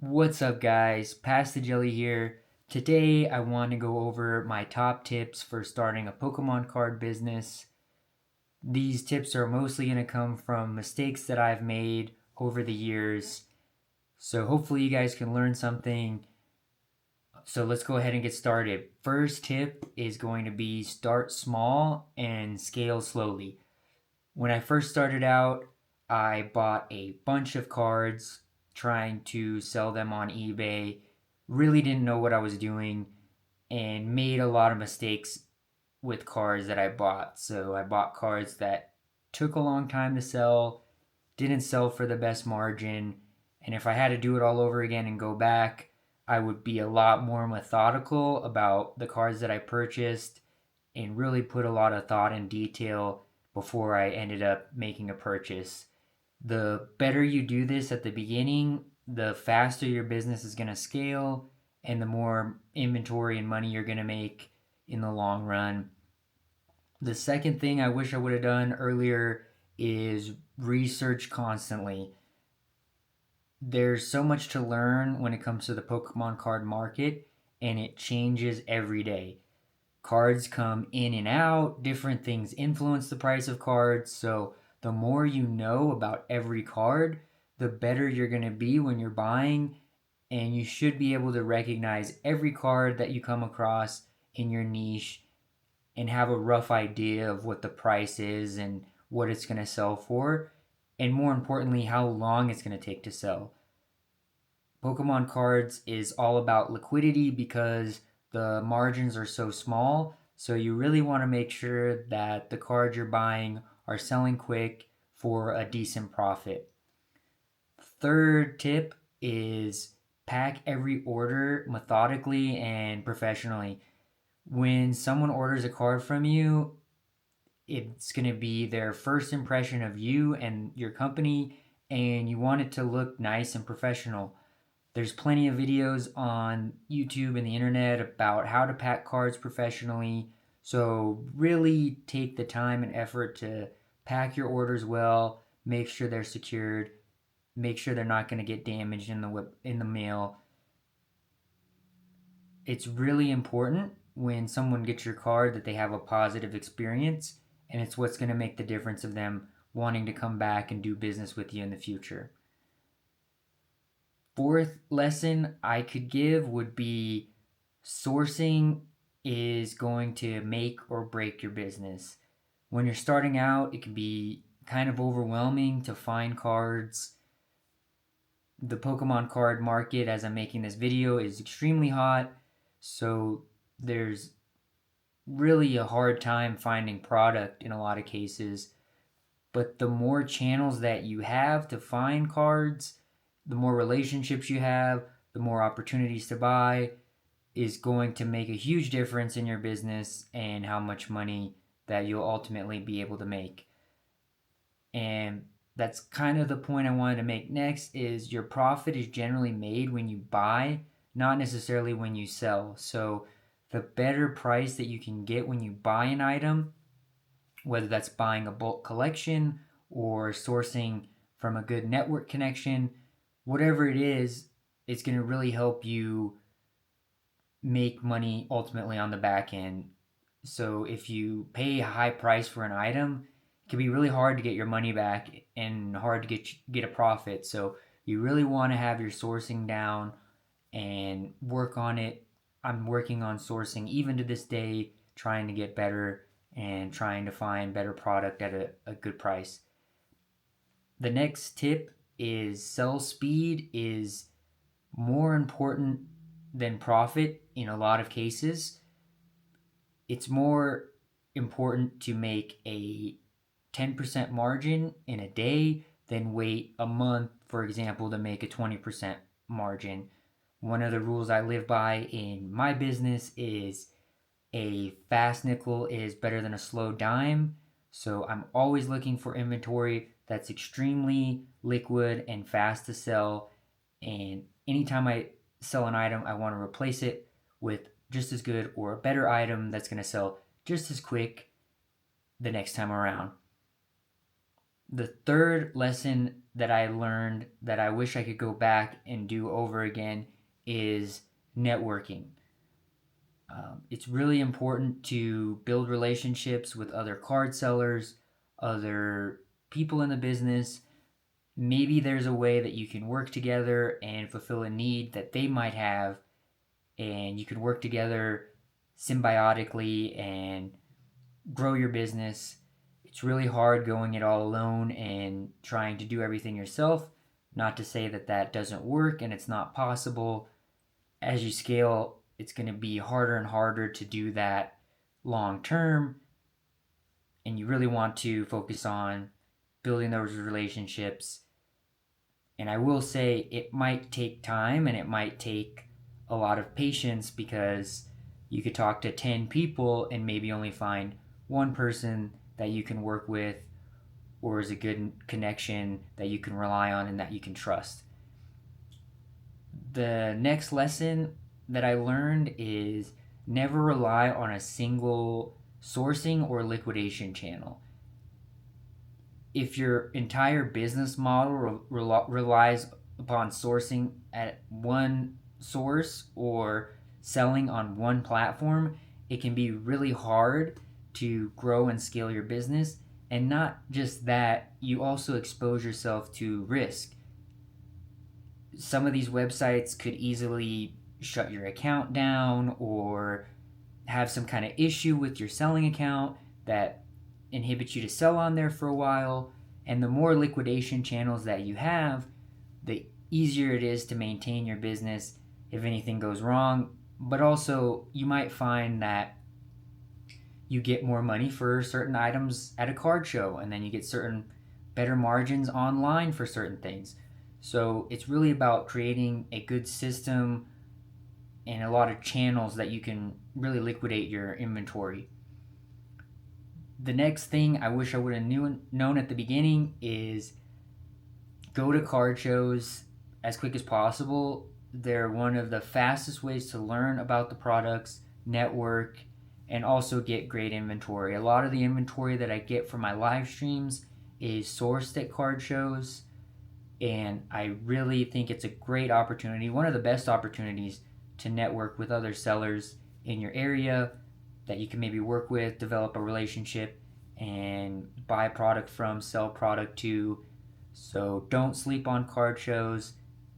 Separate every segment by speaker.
Speaker 1: What's up, guys? Pass the Jelly here. Today, I want to go over my top tips for starting a Pokemon card business. These tips are mostly going to come from mistakes that I've made over the years. So, hopefully, you guys can learn something. So, let's go ahead and get started. First tip is going to be start small and scale slowly. When I first started out, I bought a bunch of cards trying to sell them on eBay. Really didn't know what I was doing and made a lot of mistakes with cards that I bought. So I bought cards that took a long time to sell, didn't sell for the best margin, and if I had to do it all over again and go back, I would be a lot more methodical about the cards that I purchased and really put a lot of thought and detail before I ended up making a purchase. The better you do this at the beginning, the faster your business is going to scale and the more inventory and money you're going to make in the long run. The second thing I wish I would have done earlier is research constantly. There's so much to learn when it comes to the Pokemon card market, and it changes every day. Cards come in and out, different things influence the price of cards. So, the more you know about every card, the better you're going to be when you're buying. And you should be able to recognize every card that you come across in your niche and have a rough idea of what the price is and what it's going to sell for. And more importantly, how long it's going to take to sell. Pokemon cards is all about liquidity because the margins are so small. So you really want to make sure that the cards you're buying are selling quick for a decent profit. Third tip is pack every order methodically and professionally. When someone orders a card from you, it's going to be their first impression of you and your company, and you want it to look nice and professional. There's plenty of videos on YouTube and the internet about how to pack cards professionally. So, really take the time and effort to pack your orders well, make sure they're secured, make sure they're not going to get damaged in the mail. It's really important when someone gets your card that they have a positive experience, and it's what's going to make the difference of them wanting to come back and do business with you in the future. Fourth lesson I could give would be sourcing is going to make or break your business. When you're starting out, it can be kind of overwhelming to find cards. The Pokemon card market, as I'm making this video, is extremely hot, so there's really a hard time finding product in a lot of cases. But the more channels that you have to find cards, the more relationships you have, the more opportunities to buy is going to make a huge difference in your business and how much money that you'll ultimately be able to make. And that's kind of the point I wanted to make next is your profit is generally made when you buy, not necessarily when you sell. So the better price that you can get when you buy an item, whether that's buying a bulk collection or sourcing from a good network connection, whatever it is, it's going to really help you make money ultimately on the back end. So if you pay a high price for an item, it can be really hard to get your money back and hard to get a profit. So you really want to have your sourcing down and work on it. I'm working on sourcing even to this day, trying to get better and trying to find better product at a good price. The next tip is sell speed is more important than profit in a lot of cases. It's more important to make a 10% margin in a day than wait a month, for example, to make a 20% margin. One of the rules I live by in my business is a fast nickel is better than a slow dime. So I'm always looking for inventory that's extremely liquid and fast to sell. And anytime I sell an item, I want to replace it with just as good or a better item that's going to sell just as quick the next time around. The third lesson that I learned that I wish I could go back and do over again is networking. It's really important to build relationships with other card sellers, other people in the business. Maybe there's a way that you can work together and fulfill a need that they might have, and you can work together symbiotically and grow your business. It's really hard going it all alone and trying to do everything yourself. Not to say that that doesn't work and it's not possible. As you scale, it's going to be harder and harder to do that long term. And you really want to focus on building those relationships. And I will say it might take time and it might take a lot of patience, because you could talk to 10 people and maybe only find one person that you can work with or is a good connection that you can rely on and that you can trust. The next lesson that I learned is never rely on a single sourcing or liquidation channel. If your entire business model relies upon sourcing at one source or selling on one platform, it can be really hard to grow and scale your business. And not just that, you also expose yourself to risk. Some of these websites could easily shut your account down or have some kind of issue with your selling account that inhibits you to sell on there for a while. And the more liquidation channels that you have, the easier it is to maintain your business if anything goes wrong. But also, you might find that you get more money for certain items at a card show, and then you get certain better margins online for certain things. So it's really about creating a good system and a lot of channels that you can really liquidate your inventory. The next thing I wish I would have known at the beginning is go to card shows as quick as possible. They're one of the fastest ways to learn about the products, network, and also get great inventory. A lot of the inventory that I get from my live streams is sourced at card shows, and I really think it's a great opportunity, one of the best opportunities to network with other sellers in your area that you can maybe work with, develop a relationship, and buy product from, sell product to. So don't sleep on card shows.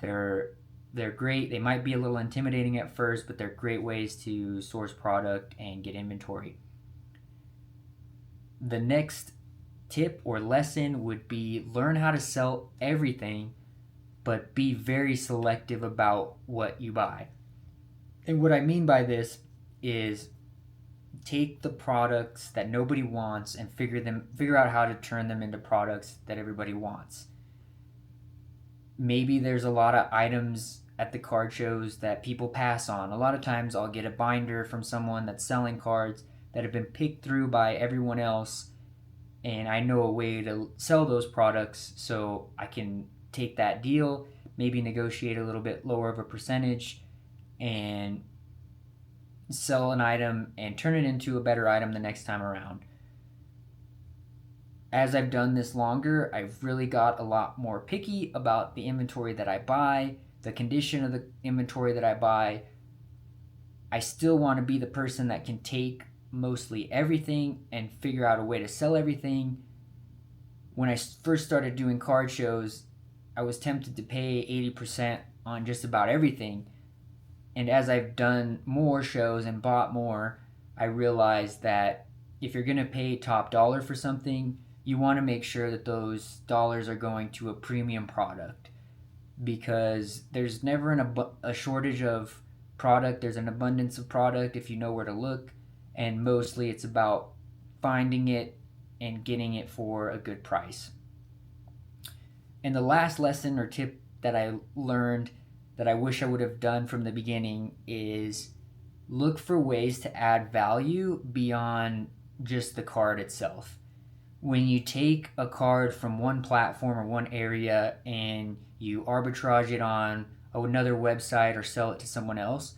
Speaker 1: They're great. They might be a little intimidating at first, but they're great ways to source product and get inventory. The next tip or lesson would be learn how to sell everything, but be very selective about what you buy. And what I mean by this is take the products that nobody wants and figure out how to turn them into products that everybody wants. Maybe there's a lot of items at the card shows that people pass on. A lot of times I'll get a binder from someone that's selling cards that have been picked through by everyone else, and I know a way to sell those products, so I can take that deal, maybe negotiate a little bit lower of a percentage, and sell an item and turn it into a better item the next time around. As I've done this longer, I've really got a lot more picky about the inventory that I buy, the condition of the inventory that I buy. I still want to be the person that can take mostly everything and figure out a way to sell everything. When I first started doing card shows, I was tempted to pay 80% on just about everything. And as I've done more shows and bought more, I realized that if you're going to pay top dollar for something, you want to make sure that those dollars are going to a premium product, because there's never a shortage of product. There's an abundance of product if you know where to look, and mostly it's about finding it and getting it for a good price. And the last lesson or tip that I learned that I wish I would have done from the beginning is look for ways to add value beyond just the card itself. When you take a card from one platform or one area and you arbitrage it on another website or sell it to someone else,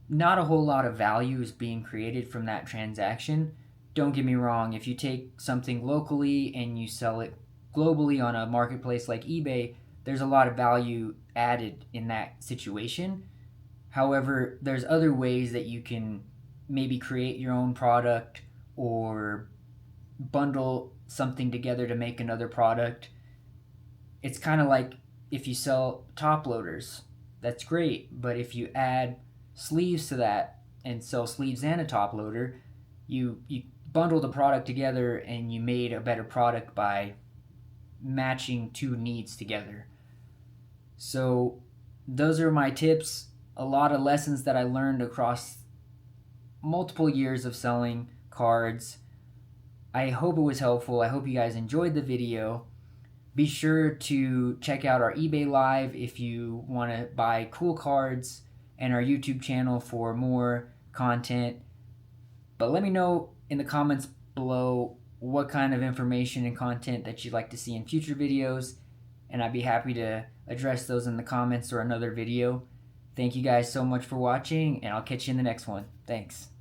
Speaker 1: not a whole lot of value is being created from that transaction. Don't get me wrong, if you take something locally and you sell it globally on a marketplace like eBay, there's a lot of value added in that situation. However, there's other ways that you can maybe create your own product or bundle something together to make another product. It's kind of like if you sell top loaders, that's great, but if you add sleeves to that and sell sleeves and a top loader, you bundle the product together and you made a better product by matching two needs together. So those are my tips, a lot of lessons that I learned across multiple years of selling cards. I hope it was helpful. I hope you guys enjoyed the video. Be sure to check out our eBay Live if you want to buy cool cards, and our YouTube channel for more content. But let me know in the comments below what kind of information and content that you'd like to see in future videos, and I'd be happy to address those in the comments or another video. Thank you guys so much for watching, and I'll catch you in the next one. Thanks.